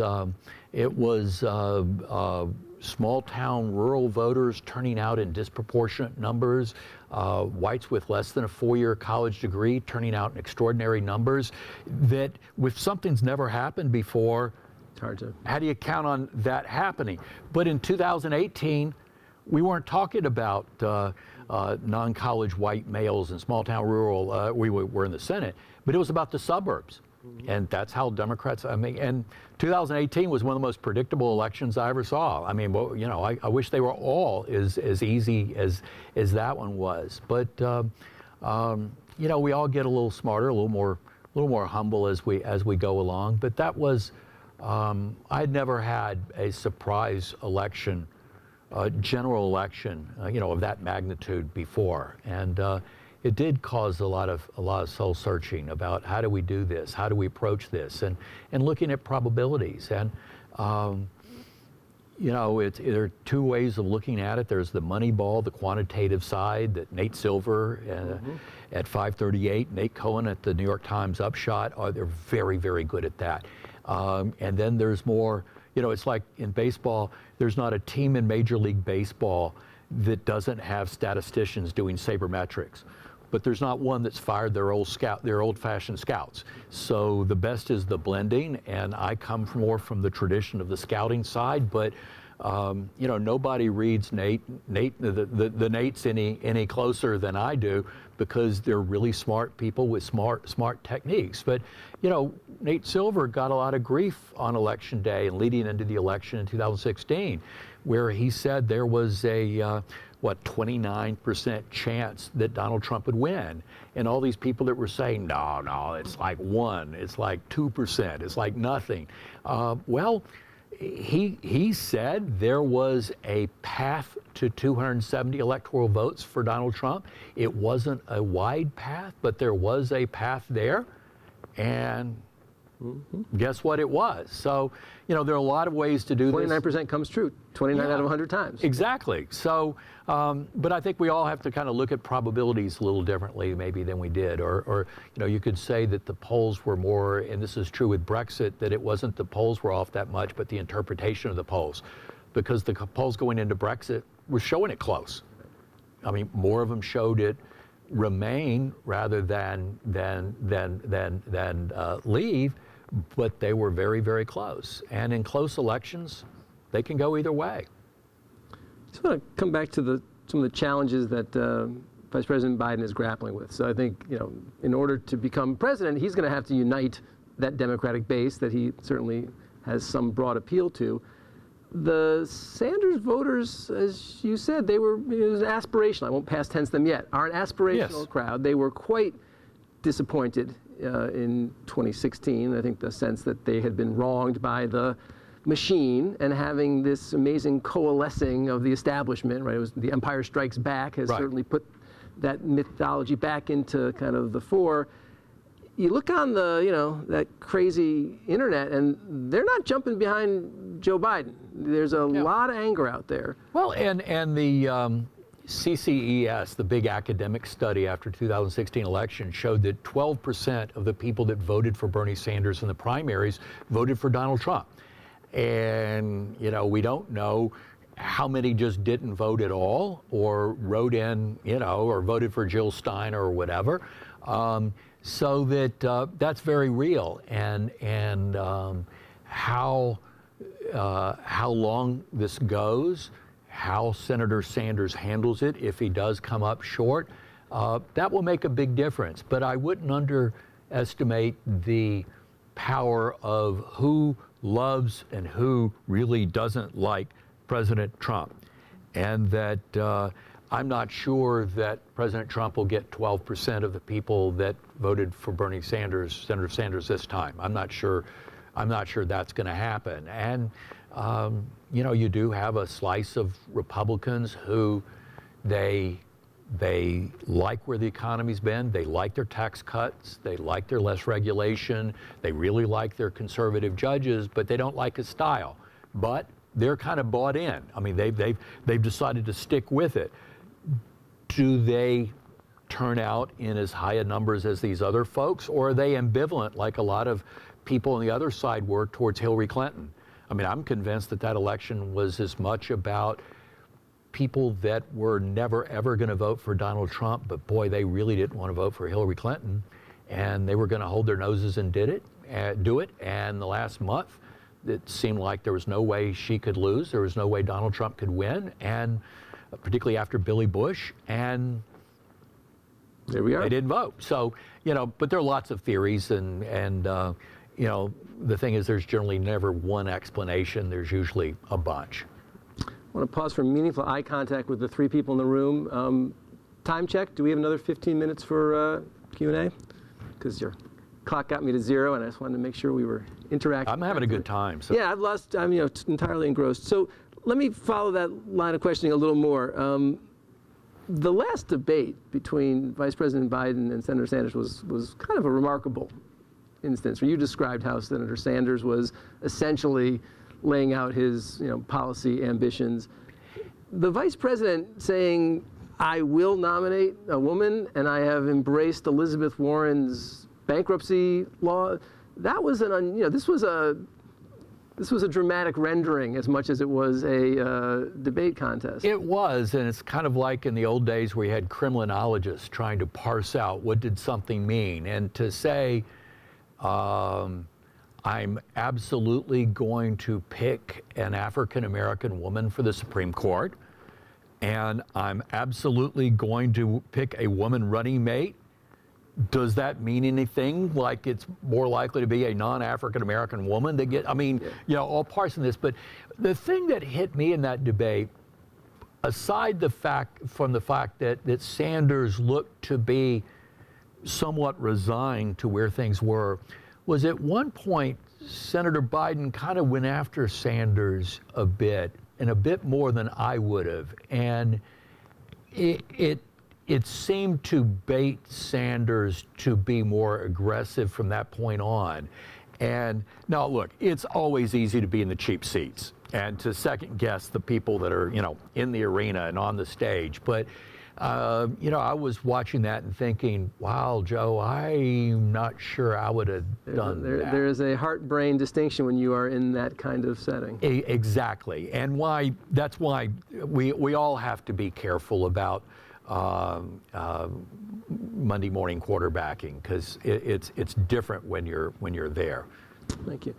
small town rural voters turning out in disproportionate numbers, whites with less than a 4-year college degree turning out in extraordinary numbers, that with something's never happened before, it's hard to. How do you count on that happening? But in 2018, we weren't talking about non-college white males and small-town rural. We were in the Senate, but it was about the suburbs, and that's how Democrats. I mean, and 2018 was one of the most predictable elections I ever saw. I mean, well, you know, I wish they were all as easy as that one was. But you know, we all get a little smarter, a little more humble as we go along. But that was. I'd never had a surprise election, general election, you know, of that magnitude before, and it did cause a lot of soul searching about how do we do this, how do we approach this, and looking at probabilities. And you know, there are two ways of looking at it. There's the money ball, the quantitative side that Nate Silver at 538, Nate Cohen at the New York Times Upshot, they're very, very good at that. And then there's more, you know, it's like in baseball, there's not a team in Major League Baseball that doesn't have statisticians doing sabermetrics. But there's not one that's fired their old-fashioned scouts. So the best is the blending, and I come more from the tradition of the scouting side. But you know, nobody reads the Nates any closer than I do, because they're really smart people with smart techniques. But you know, Nate Silver got a lot of grief on election day and leading into the election in 2016, where he said there was a 29% chance that Donald Trump would win. And all these people that were saying, no, it's like 1%, it's like 2%, it's like nothing. Well, he said there was a path to 270 electoral votes for Donald Trump. It wasn't a wide path, but there was a path there. And guess what it was? So, you know, there are a lot of ways to do 29% this. 29% comes true, 29 out of 100 times. Exactly. So, but I think we all have to kind of look at probabilities a little differently maybe than we did. Or you know, you could say that the polls were more, and this is true with Brexit, that it wasn't the polls were off that much, but the interpretation of the polls. Because the polls going into Brexit were showing it close. I mean, more of them showed it remain rather than leave, but they were very, very close. And in close elections, they can go either way. I just want to come back to some of the challenges that Vice President Biden is grappling with. So I think, you know, in order to become president, he's going to have to unite that Democratic base that he certainly has some broad appeal to. The Sanders voters, as you said, it was aspirational. I won't past tense them yet. Are an aspirational crowd. They were quite disappointed in 2016. I think the sense that they had been wronged by the machine and having this amazing coalescing of the establishment, right? It was the Empire Strikes Back has certainly put that mythology back into kind of the fore. You look on the, that crazy internet, and they're not jumping behind Joe Biden. There's a lot of anger out there. Well, and the CCES, the big academic study after 2016 election, showed that 12% of the people that voted for Bernie Sanders in the primaries voted for Donald Trump. And, we don't know how many just didn't vote at all or wrote in, or voted for Jill Stein or whatever. So that's very real. And how long this goes, how Senator Sanders handles it, if he does come up short, that will make a big difference. But I wouldn't underestimate the power of who loves and who really doesn't like President Trump. And that I'm not sure that President Trump will get 12% of the people that voted for Bernie Sanders, Senator Sanders, this time. I'm not sure that's going to happen. And you do have a slice of Republicans who they like where the economy's been. They like their tax cuts. They like their less regulation. They really like their conservative judges, but they don't like his style. But they're kind of bought in. I mean, they've decided to stick with it. Do they turn out in as high a numbers as these other folks, or are they ambivalent like a lot of people on the other side were towards Hillary Clinton? I mean, I'm convinced that election was as much about people that were never, ever going to vote for Donald Trump, but boy, they really didn't want to vote for Hillary Clinton, and they were going to hold their noses and do it. And the last month, it seemed like there was no way she could lose. There was no way Donald Trump could win, and particularly after Billy Bush, and there we are. They didn't vote. So, but there are lots of theories, and the thing is, there's generally never one explanation. There's usually a bunch. I want to pause for meaningful eye contact with the three people in the room. Time check. Do we have another 15 minutes for Q&A? Because your clock got me to 0, and I just wanted to make sure we were interacting. I'm having a good time. So. Yeah, I'm entirely engrossed. So let me follow that line of questioning a little more. The last debate between Vice President Biden and Senator Sanders was kind of a remarkable instance where you described how Senator Sanders was essentially laying out his policy ambitions. The Vice President saying, I will nominate a woman and I have embraced Elizabeth Warren's bankruptcy law, that was this was a dramatic rendering as much as it was a debate contest. It was, and it's kind of like in the old days where you had criminologists trying to parse out what did something mean. And to say, I'm absolutely going to pick an African-American woman for the Supreme Court, and I'm absolutely going to pick a woman running mate. Does that mean anything? Like it's more likely to be a non-African-American woman that get, all parts of this. But the thing that hit me in that debate, aside from the fact that Sanders looked to be somewhat resigned to where things were, was at one point, Senator Biden kind of went after Sanders a bit, and a bit more than I would have. And it seemed to bait Sanders to be more aggressive from that point on. And now, look, it's always easy to be in the cheap seats and to second guess the people that are, in the arena and on the stage. But I was watching that and thinking, wow, Joe, I'm not sure I would have done that. There is a heart-brain distinction when you are in that kind of setting. Exactly. And that's why we all have to be careful about Monday morning quarterbacking, because it's different when you're there. Thank you.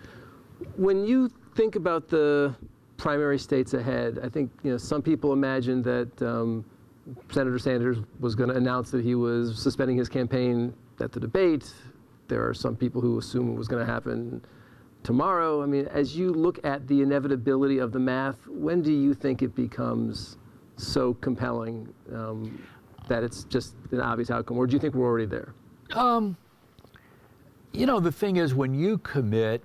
When you think about the primary states ahead, I think some people imagined that Senator Sanders was going to announce that he was suspending his campaign at the debate. There are some people who assume it was going to happen tomorrow. I mean, as you look at the inevitability of the math, when do you think it becomes so compelling that it's just an obvious outcome, or do you think we're already there? The thing is, when you commit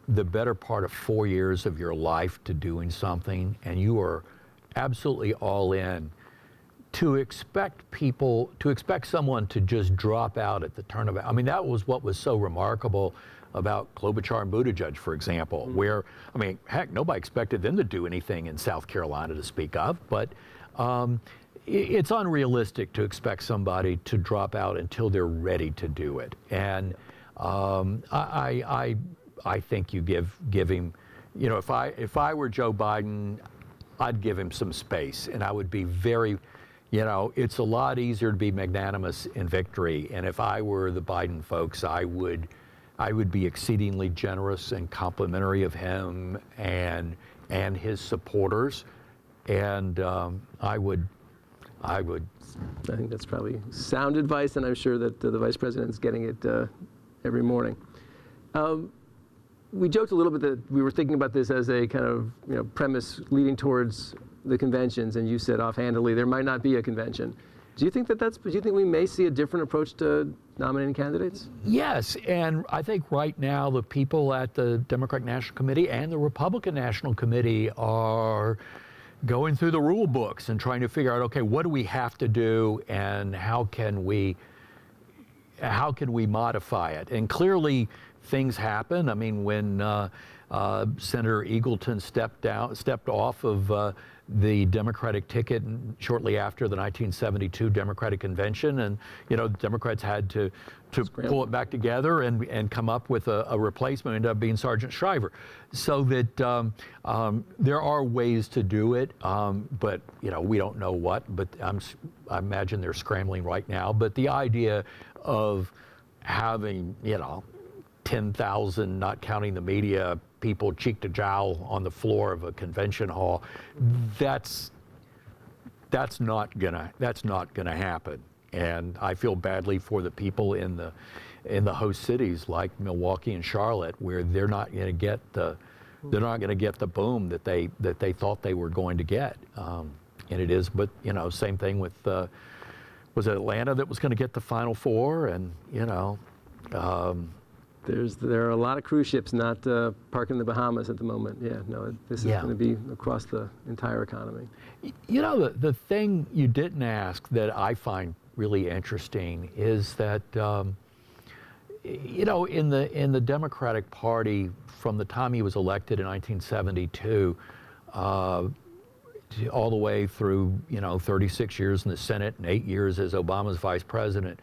the better part of 4 years of your life to doing something and you are absolutely all in, to expect someone to just drop out at the turn of it. I mean, that was what was so remarkable about Klobuchar and Buttigieg, for example, where, I mean, heck, nobody expected them to do anything in South Carolina to speak of, but it's unrealistic to expect somebody to drop out until they're ready to do it. And I think you give him, you know, if I were Joe Biden, I'd give him some space, and I would be very, you know, it's a lot easier to be magnanimous in victory. And if I were the Biden folks, I would be exceedingly generous and complimentary of him and his supporters. And I think that's probably sound advice, and I'm sure that the Vice President's getting it every morning. We joked a little bit that we were thinking about this as a kind of, you know, premise leading towards the conventions, and you said offhandedly there might not be a convention. Do you think do you think we may see a different approach to nominating candidates? Yes, and I think right now the people at the Democratic National Committee and the Republican National Committee are going through the rule books and trying to figure out, okay, what do we have to do and how can we modify it? And clearly things happen. I mean, when Senator Eagleton stepped off of the Democratic ticket shortly after the 1972 Democratic Convention, and you know, the Democrats had to pull it back together and come up with a replacement. Ended up being Sergeant Shriver. So that there are ways to do it, but you know, we don't know what. But I imagine they're scrambling right now. But the idea of having, you know, 10,000, not counting the media, people cheek to jowl on the floor of a convention hall, that's not gonna happen. And I feel badly for the people in the host cities like Milwaukee and Charlotte, where they're not going to get the boom that they thought they were going to get. And it is, but you know, same thing with was it Atlanta that was going to get the Final Four, and you know. There are a lot of cruise ships not parking in the Bahamas at the moment. Yeah, no, this is going to be across the entire economy. You know, the thing you didn't ask that I find really interesting is that, you know, in the Democratic Party, from the time he was elected in 1972, all the way through, you know, 36 years in the Senate and 8 years as Obama's vice president,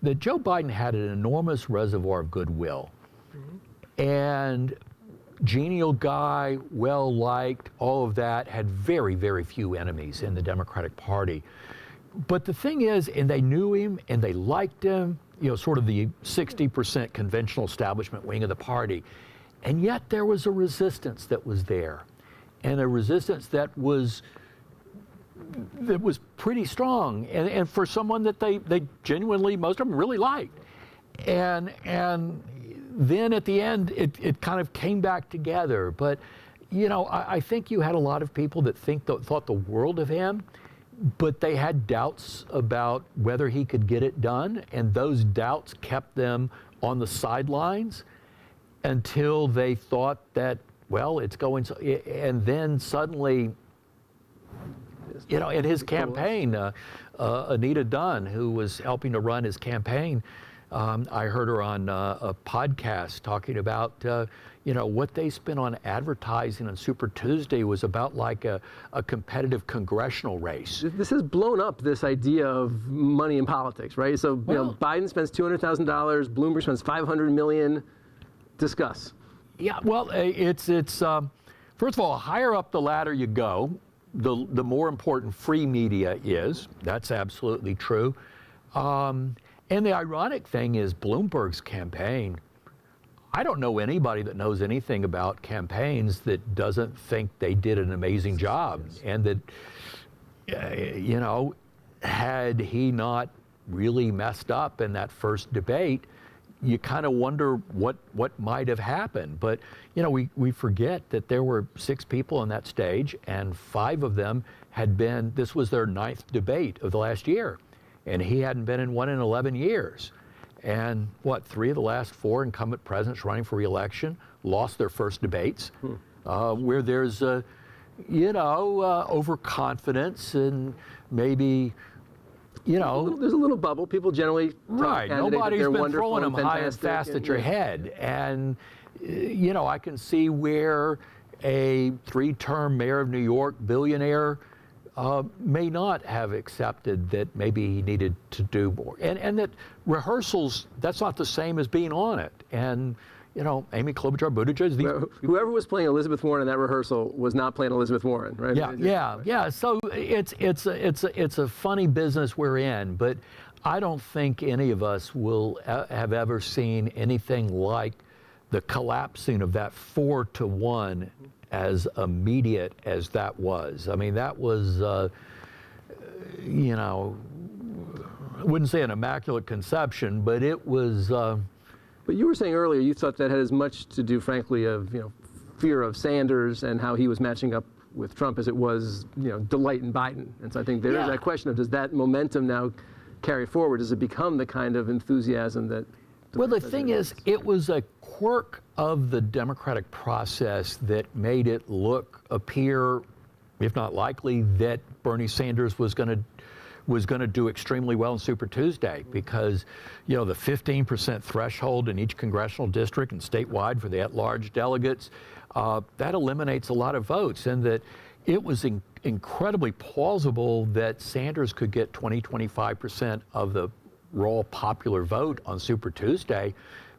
that Joe Biden had an enormous reservoir of goodwill. And genial guy, well-liked, all of that, had very, very few enemies in the Democratic Party. But the thing is, and they knew him and they liked him, you know, sort of the 60% conventional establishment wing of the party. And yet there was a resistance that was there, and a resistance that was pretty strong, and for someone that they genuinely, most of them really liked. And then at the end, it kind of came back together. But, you know, I think you had a lot of people that thought the world of him, but they had doubts about whether he could get it done, and those doubts kept them on the sidelines until they thought that, well, it's going so, and then suddenly, you know, in his campaign, Anita Dunn, who was helping to run his campaign, I heard her on a podcast talking about, you know, what they spent on advertising on Super Tuesday was about like a competitive congressional race. This has blown up, this idea of money in politics, right? So, you know, Biden spends $200,000, Bloomberg spends $500 million. Discuss. Yeah, well, it's first of all, higher up the ladder you go, the more important free media is. That's absolutely true. And the ironic thing is Bloomberg's campaign, I don't know anybody that knows anything about campaigns that doesn't think they did an amazing job. And that, you know, had he not really messed up in that first debate, you kind of wonder what might have happened. But, you know, we forget that there were 6 people on that stage, and 5 of them had been, this was their 9th debate of the last year. And he hadn't been in one in 11 years. And 3 of the last 4 incumbent presidents running for re-election lost their first debates, where there's overconfidence and maybe, there's a little bubble. People generally right. Nobody's been throwing them high and fast at your head, and I can see where a 3-term mayor of New York billionaire may not have accepted that maybe he needed to do more, and that rehearsals, that's not the same as being on it. And Amy Klobuchar, Buttigieg. Whoever was playing Elizabeth Warren in that rehearsal was not playing Elizabeth Warren, right? Yeah. So it's a funny business we're in, but I don't think any of us will have ever seen anything like the collapsing of that 4-to-1 as immediate as that was. I mean, that was, I wouldn't say an immaculate conception, but it was. But you were saying earlier you thought that had as much to do, frankly, of fear of Sanders and how he was matching up with Trump as it was delight in Biden. And so I think there is that question of, does that momentum now carry forward? Does it become the kind of enthusiasm that? Well, the thing is, it was a quirk of the democratic process that made it appear, if not likely, that Bernie Sanders was going to do extremely well in Super Tuesday, because the 15% threshold in each congressional district and statewide for the at-large delegates, that eliminates a lot of votes, and that it was incredibly plausible that Sanders could get 20-25% of the raw popular vote on Super Tuesday,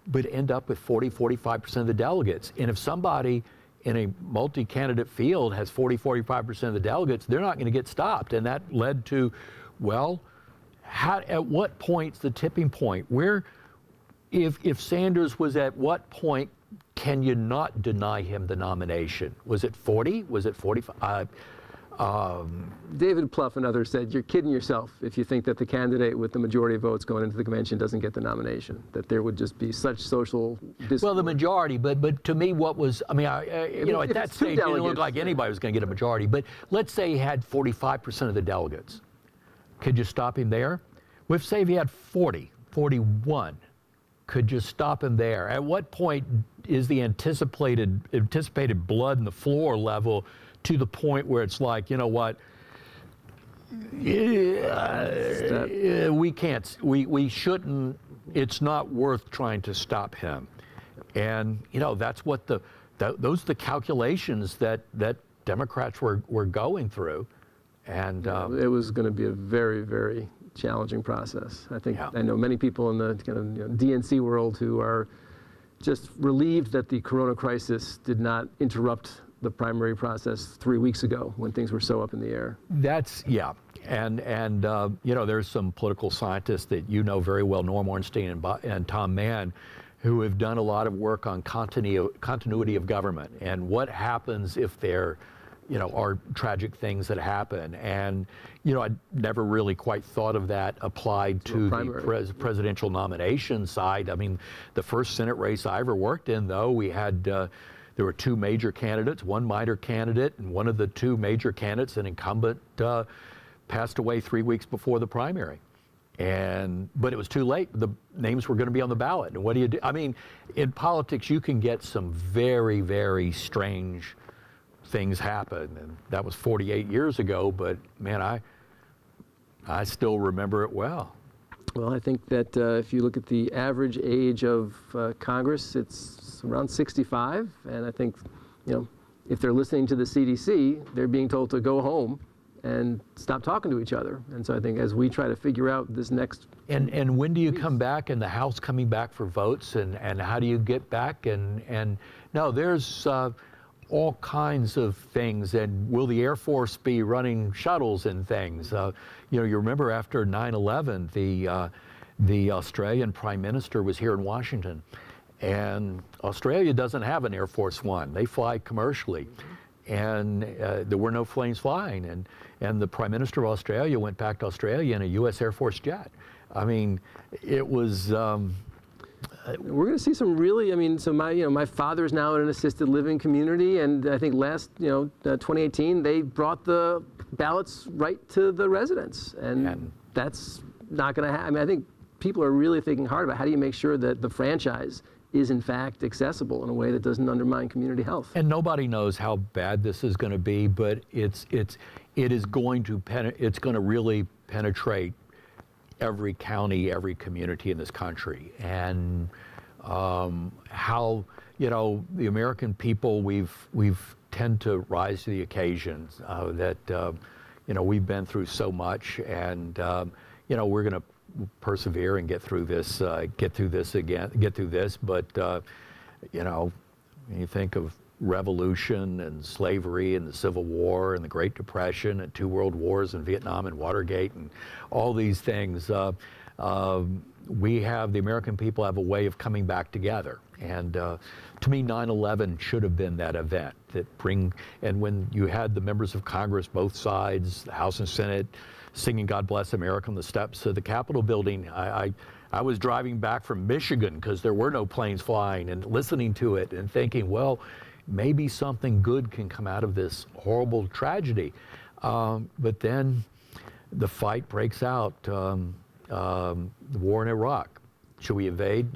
but end up with 40-45% of the delegates. And if somebody in a multi-candidate field has 40-45% of the delegates, they're not going to get stopped. And that led to, well, at what point's the tipping point? Where, if Sanders was at what point can you not deny him the nomination? Was it 40? Was it 45? David Plouffe and others said, you're kidding yourself if you think that the candidate with the majority of votes going into the convention doesn't get the nomination, that there would just be such social discord. Well, the majority, but to me, what was, at that stage, it didn't look like anybody was going to get a majority. But let's say he had 45% of the delegates. Could you stop him there? Well, say if he had 40, 41, could you stop him there? At what point is the anticipated blood in the floor level to the point where it's like, you know what, we can't, we shouldn't, it's not worth trying to stop him. And, that's what those are the calculations that Democrats were going through. And it was going to be a very, very challenging process. I think I know many people in the kind of DNC world who are just relieved that the corona crisis did not interrupt the primary process 3 weeks ago when things were so up in the air. And there's some political scientists that very well, Norm Ornstein and Tom Mann, who have done a lot of work on continuity of government and what happens if there are tragic things that happen. And I never really quite thought of that applied to the presidential nomination side. I mean, the first Senate race I ever worked in, though, we had there were 2 major candidates, 1 minor candidate, and one of the 2 major candidates, an incumbent, passed away 3 weeks before the primary. But it was too late. The names were going to be on the ballot. And what do you do? I mean, in politics, you can get some very, very strange things happen. And that was 48 years ago, but man, I still remember it well. Well, I think that if you look at the average age of Congress, it's around 65. And I think, if they're listening to the CDC, they're being told to go home and stop talking to each other. And so I think as we try to figure out this next... And when do you come back, and the House coming back for votes, and how do you get back? And no, there's all kinds of things. And will the Air Force be running shuttles and things? You remember after 9/11, the Australian Prime Minister was here in Washington. And Australia doesn't have an Air Force One. They fly commercially. And there were no planes flying. And the Prime Minister of Australia went back to Australia in a U.S. Air Force jet. I mean, it was... We're going to see some really, so my father's now in an assisted living community, and I think last, 2018, they brought the ballots right to the residents. And that's not going to happen. I think people are really thinking hard about how do you make sure that the franchise is in fact accessible in a way that doesn't undermine community health. And nobody knows how bad this is going to be, but it is going to really penetrate every county, every community in this country. And how, the American people, we've tend to rise to the occasion, that we've been through so much, and we're going to persevere and get through this. But when you think of revolution and slavery and the Civil War and the Great Depression and 2 world wars and Vietnam and Watergate and all these things, the American people have a way of coming back together. And to me, 9/11 should have been that event and when you had the members of Congress, both sides, the House and Senate, singing God Bless America on the steps of the Capitol building, I was driving back from Michigan because there were no planes flying, and listening to it and thinking, well, maybe something good can come out of this horrible tragedy. But then the fight breaks out, the war in Iraq. Should we invade?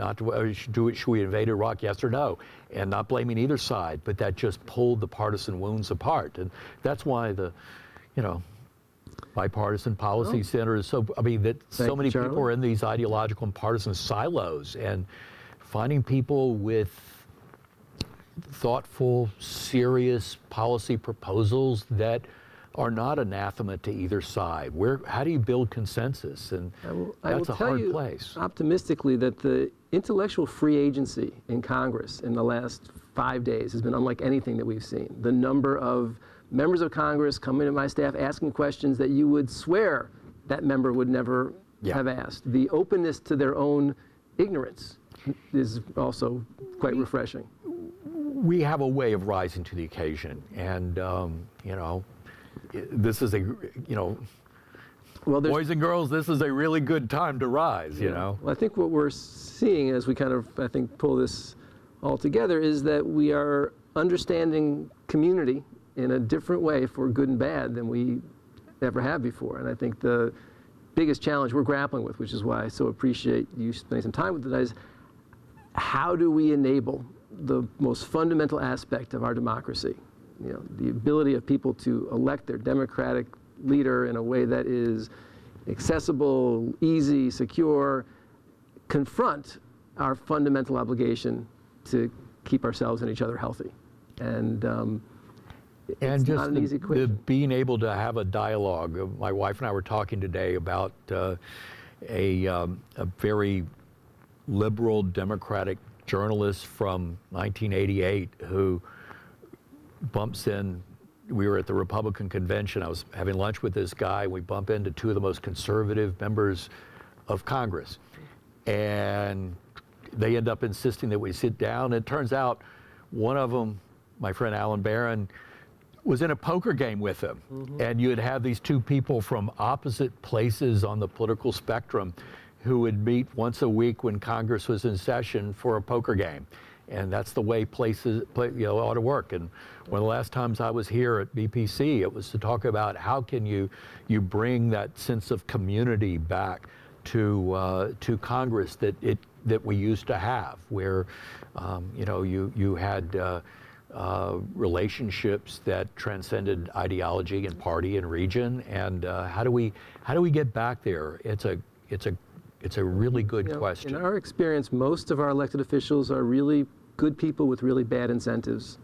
Should we invade Iraq? Yes or no? And not blaming either side, but that just pulled the partisan wounds apart. And that's why the, Bipartisan Policy Center is so many people are in these ideological and partisan silos, and finding people with thoughtful, serious policy proposals that are not anathema to either side. How do you build consensus? And that's a hard place. Optimistically, that the intellectual free agency in Congress in the last 5 days has been unlike anything that we've seen. The number of members of Congress coming to my staff asking questions that you would swear that member would never have asked. The openness to their own ignorance is also quite refreshing. We have a way of rising to the occasion, and this is boys and girls, this is a really good time to rise. Well, I think what we're seeing as we kind of, pull this all together is that we are understanding community in a different way for good and bad than we ever have before. And I think the biggest challenge we're grappling with, which is why I so appreciate you spending some time with it, is how do we enable the most fundamental aspect of our democracy, the ability of people to elect their democratic leader in a way that is accessible, easy, secure, confront our fundamental obligation to keep ourselves and each other healthy. And it's just not an easy equation. Being able to have a dialogue. My wife and I were talking today about a very liberal democratic journalist from 1988 who bumps in. We were at the Republican convention. I was having lunch with this guy. We bump into 2 of the most conservative members of Congress. And they end up insisting that we sit down. It turns out one of them, my friend Alan Barron, was in a poker game with him. Mm-hmm. And you'd have these 2 people from opposite places on the political spectrum who would meet once a week when Congress was in session for a poker game. And that's the way places ought to work. And one of the last times I was here at BPC, it was to talk about how can you bring that sense of community back to Congress that we used to have, where you had relationships that transcended ideology and party and region. And how do we get back there? It's a really good question. In our experience, most of our elected officials are really good people with really bad incentives.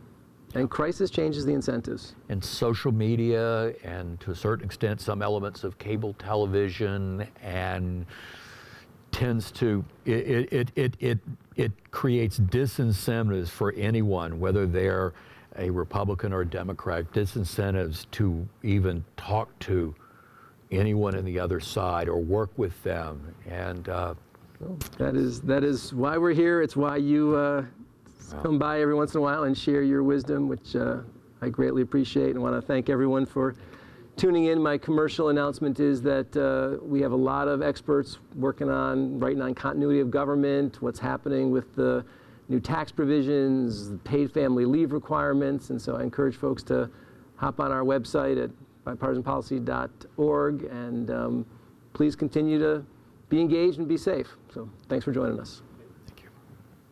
And crisis changes the incentives. And social media, and to a certain extent, some elements of cable television, and tends to, it creates disincentives for anyone, whether they're a Republican or a Democrat, disincentives to even talk to anyone on the other side or work with them. And that is why we're here. It's why you come by every once in a while and share your wisdom, which I greatly appreciate, and want to thank everyone for tuning in. My commercial announcement is that we have a lot of experts working on continuity of government, what's happening with the new tax provisions, the paid family leave requirements, and so I encourage folks to hop on our website at bipartisanpolicy.org, and please continue to be engaged and be safe. So thanks for joining us. Thank you.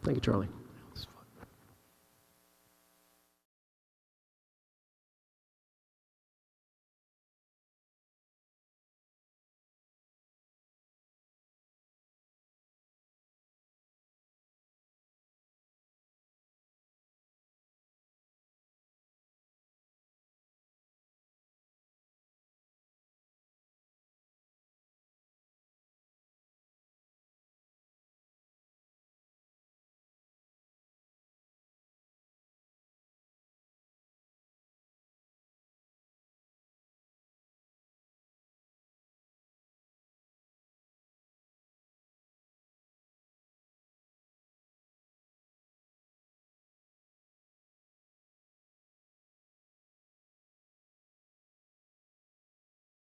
Thank you, Charlie.